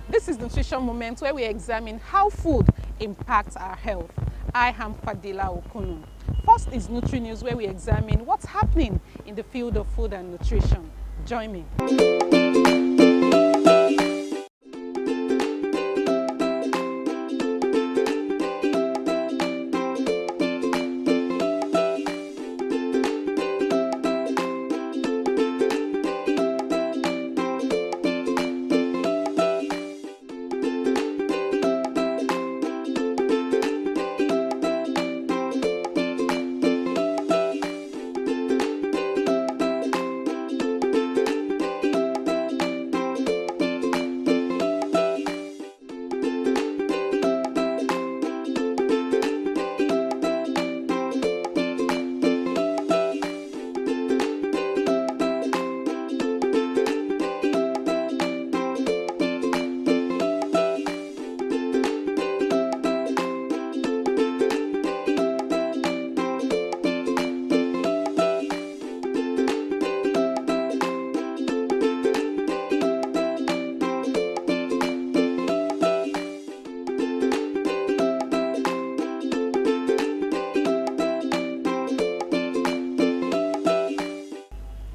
This is Nutrition Moment, where we examine how food impacts our health. I am Fadila Okunu. First is Nutri News, where we examine what's happening in the field of food and nutrition. Join me.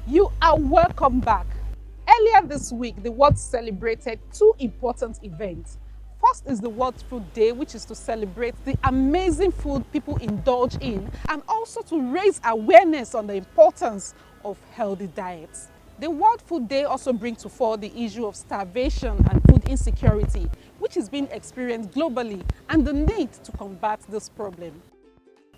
You are welcome back. Earlier this week, the world celebrated two important events. First is the World Food Day, which is to celebrate the amazing food people indulge in and also to raise awareness on the importance of healthy diets. The World Food Day also brings to fore the issue of starvation and food insecurity, which is being experienced globally, and the need to combat this problem.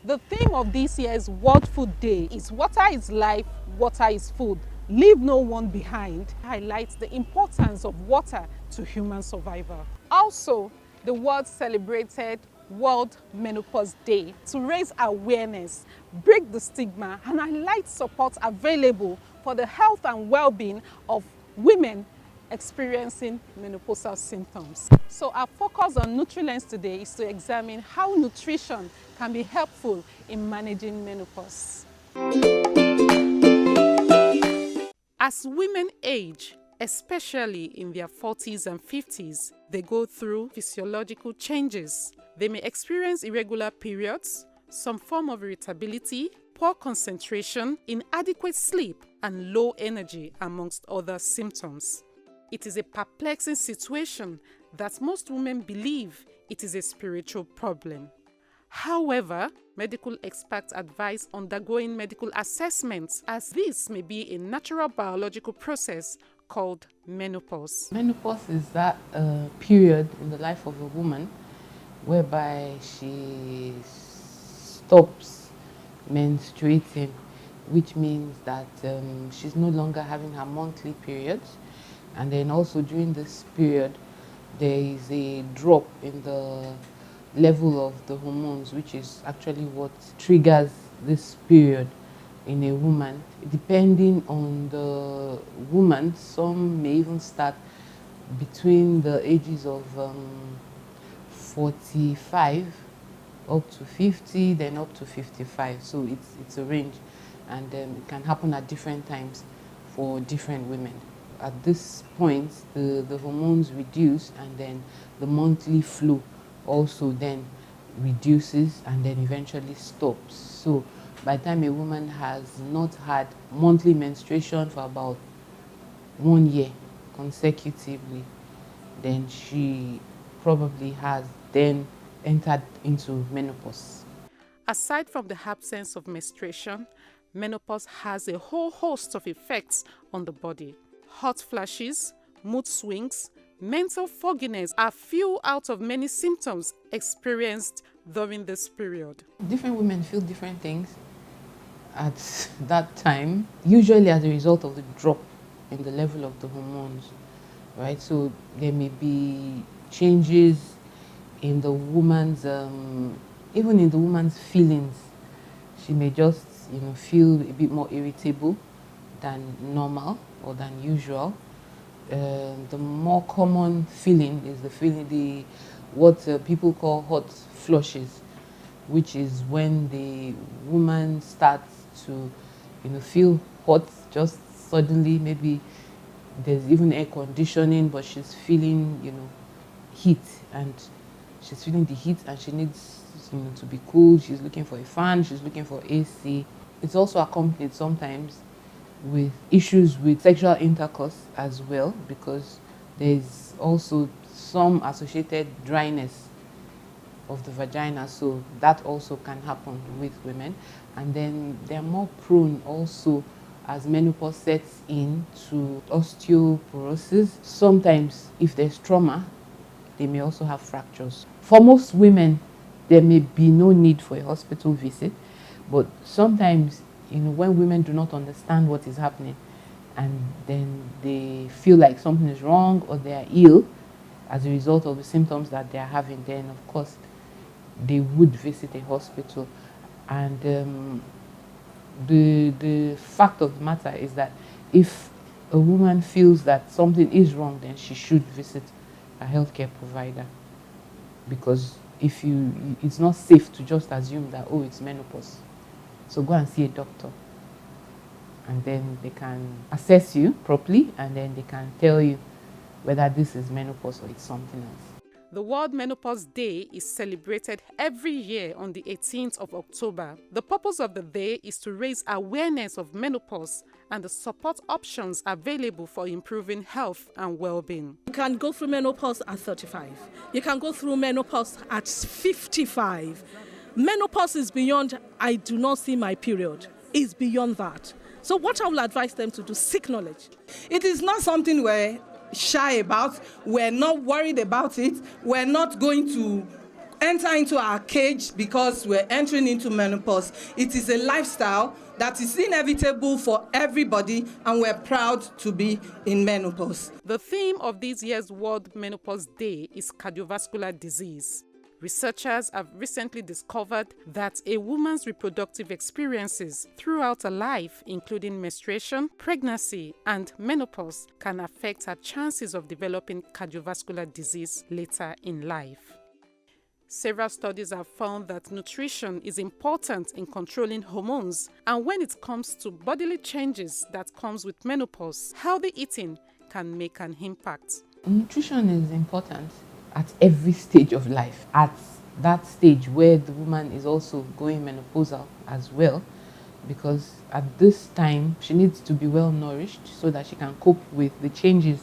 The theme of this year's World Food Day is "Water is life, water is food. Leave no one behind," highlights the importance of water to human survival. Also, the world celebrated World Menopause Day to raise awareness, break the stigma, and highlight support available for the health and well-being of women experiencing menopausal symptoms. So our focus on NutriLens today is to examine how nutrition can be helpful in managing menopause. As women age, especially in their 40s and 50s, they go through physiological changes. They may experience irregular periods, some form of irritability, poor concentration, inadequate sleep, and low energy, amongst other symptoms. It is a perplexing situation that most women believe it is a spiritual problem. However, medical experts advise undergoing medical assessments, as this may be a natural biological process called menopause. Menopause is that period in the life of a woman whereby she stops menstruating, which means that she's no longer having her monthly periods. And then also during this period, there is a drop in the level of the hormones, which is actually what triggers this period in a woman. Depending on the woman, some may even start between the ages of 45 up to 50, then up to 55. So it's a range, and it can happen at different times for different women. At this point, the hormones reduce, and then the monthly flow also then reduces and then eventually stops. So by the time a woman has not had monthly menstruation for about 1 year consecutively, then she probably has then entered into menopause. Aside from the absence of menstruation, menopause has a whole host of effects on the body. Hot flashes, mood swings, mental fogginess are few out of many symptoms experienced during this period. Different women feel different things at that time, usually as a result of the drop in the level of the hormones, right? So there may be changes in the woman's, even in the woman's feelings. She may just, feel a bit more irritable than normal or than usual. The more common feeling is the feeling, what people call hot flushes, which is when the woman starts to, feel hot just suddenly, maybe there's even air conditioning, but she's feeling, heat, and she's feeling the heat, and she needs, to be cool. She's looking for a fan, she's looking for AC. It's also accompanied sometimes with issues with sexual intercourse as well, because there's also some associated dryness of the vagina, so that also can happen with women. And then they're more prone also, as menopause sets in, to osteoporosis. Sometimes if there's trauma, they may also have fractures. For most women, there may be no need for a hospital visit, but sometimes, when women do not understand what is happening, and then they feel like something is wrong or they are ill as a result of the symptoms that they are having, then of course they would visit a hospital. And the fact of the matter is that if a woman feels that something is wrong, then she should visit a healthcare provider, because it's not safe to just assume that, oh, it's menopause. So go and see a doctor, and then they can assess you properly, and then they can tell you whether this is menopause or it's something else. The World Menopause Day is celebrated every year on the 18th of October. The purpose of the day is to raise awareness of menopause and the support options available for improving health and well-being. You can go through menopause at 35. You can go through menopause at 55. Menopause is beyond, I do not see my period. It's beyond that. So what I will advise them to do, seek knowledge. It is not something we're shy about. We're not worried about it. We're not going to enter into our cage because we're entering into menopause. It is a lifestyle that is inevitable for everybody, and we're proud to be in menopause. The theme of this year's World Menopause Day is cardiovascular disease. Researchers have recently discovered that a woman's reproductive experiences throughout her life, including menstruation, pregnancy, and menopause, can affect her chances of developing cardiovascular disease later in life. Several studies have found that nutrition is important in controlling hormones, and when it comes to bodily changes that comes with menopause, healthy eating can make an impact. Nutrition is important at every stage of life. At that stage where the woman is also going menopausal as well, because at this time she needs to be well nourished so that she can cope with the changes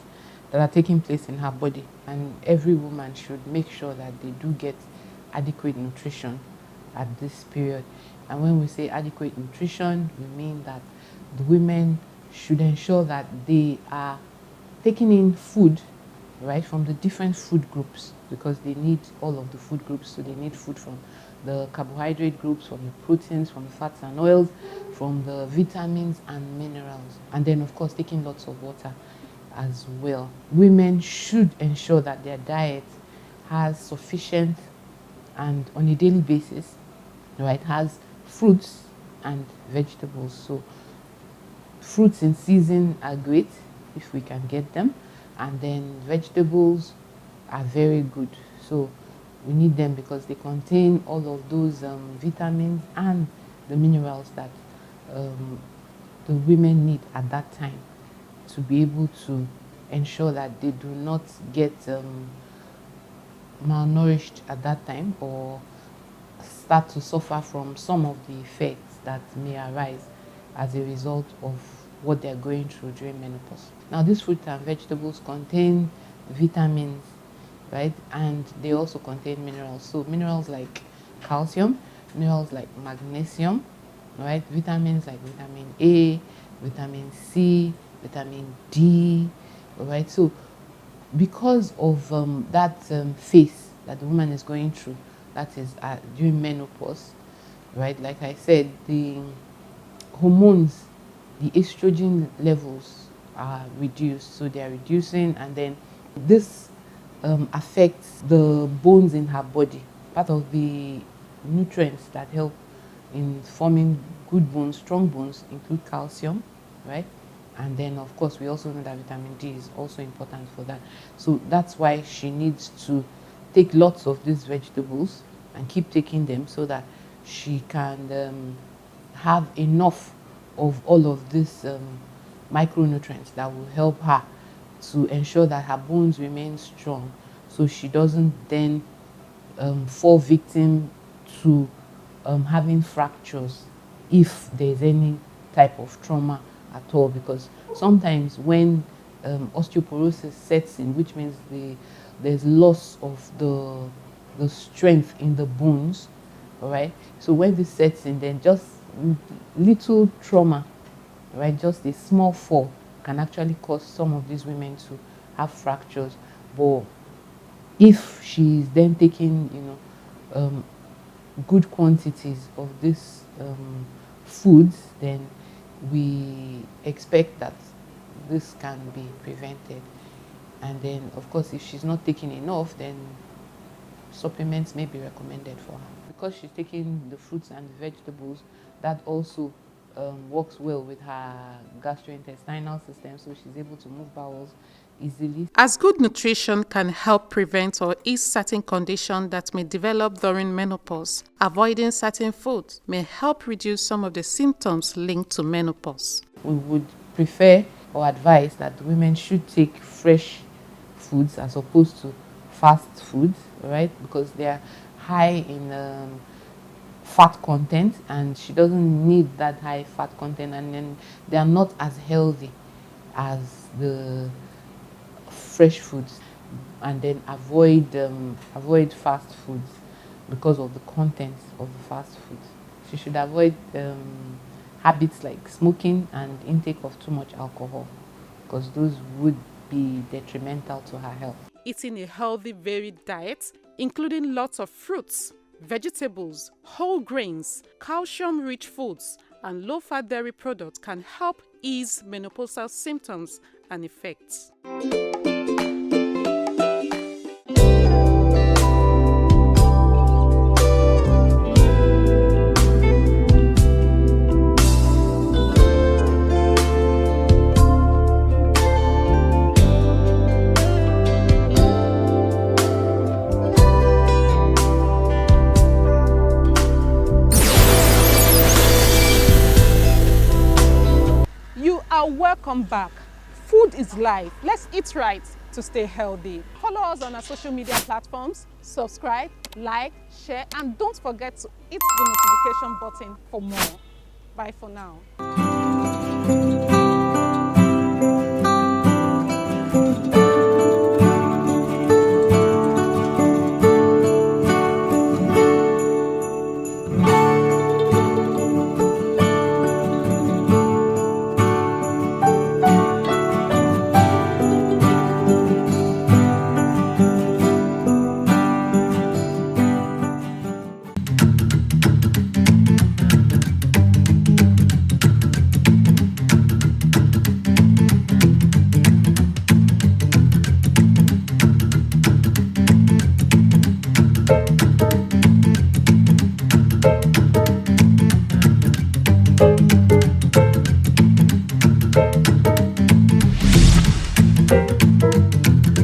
that are taking place in her body. And every woman should make sure that they do get adequate nutrition at this period. And when we say adequate nutrition, we mean that the women should ensure that they are taking in food, right, from the different food groups, because they need all of the food groups. So they need food from the carbohydrate groups, from the proteins, from the fats and oils, from the vitamins and minerals, and then of course taking lots of water as well. Women should ensure that their diet has sufficient, and on a daily basis, right, has fruits and vegetables. So fruits in season are great if we can get them, and then vegetables are very good. So we need them because they contain all of those vitamins and the minerals that the women need at that time to be able to ensure that they do not get malnourished at that time, or start to suffer from some of the effects that may arise as a result of what they're going through during menopause. Now, these fruits and vegetables contain vitamins, right? And they also contain minerals. So minerals like calcium, minerals like magnesium, right? Vitamins like vitamin A, vitamin C, vitamin D, all right? So because of that phase that the woman is going through, that is during menopause, right? Like I said, the hormones, the estrogen levels are reduced, so they are reducing, and then this affects the bones in her body. Part of the nutrients that help in forming good bones, strong bones, include calcium, right? And then of course we also know that vitamin D is also important for that. So that's why she needs to take lots of these vegetables and keep taking them, so that she can have enough of all of these micronutrients that will help her to ensure that her bones remain strong, so she doesn't then fall victim to having fractures if there's any type of trauma at all. Because sometimes when osteoporosis sets in, which means there's loss of the strength in the bones, all right? So when this sets in, then just little trauma, right, just a small fall can actually cause some of these women to have fractures. But if she's then taking, good quantities of this foods, then we expect that this can be prevented. And then, of course, if she's not taking enough, then supplements may be recommended for her. Because she's taking the fruits and vegetables, that also works well with her gastrointestinal system, so she's able to move bowels easily. As good nutrition can help prevent or ease certain conditions that may develop during menopause, avoiding certain foods may help reduce some of the symptoms linked to menopause. We would prefer or advise that women should take fresh foods as opposed to fast foods, right? Because they are high in fat content, and she doesn't need that high fat content, and then they are not as healthy as the fresh foods. And then avoid fast foods because of the contents of the fast foods. She should avoid habits like smoking and intake of too much alcohol, because those would be detrimental to her health. Eating a healthy, varied diet, including lots of fruits, vegetables, whole grains, calcium-rich foods, and low-fat dairy products can help ease menopausal symptoms and effects. You are welcome back. Food is life. Let's eat right to stay healthy. Follow us on our social media platforms, subscribe, like, share, and don't forget to hit the notification button for more. Bye for now.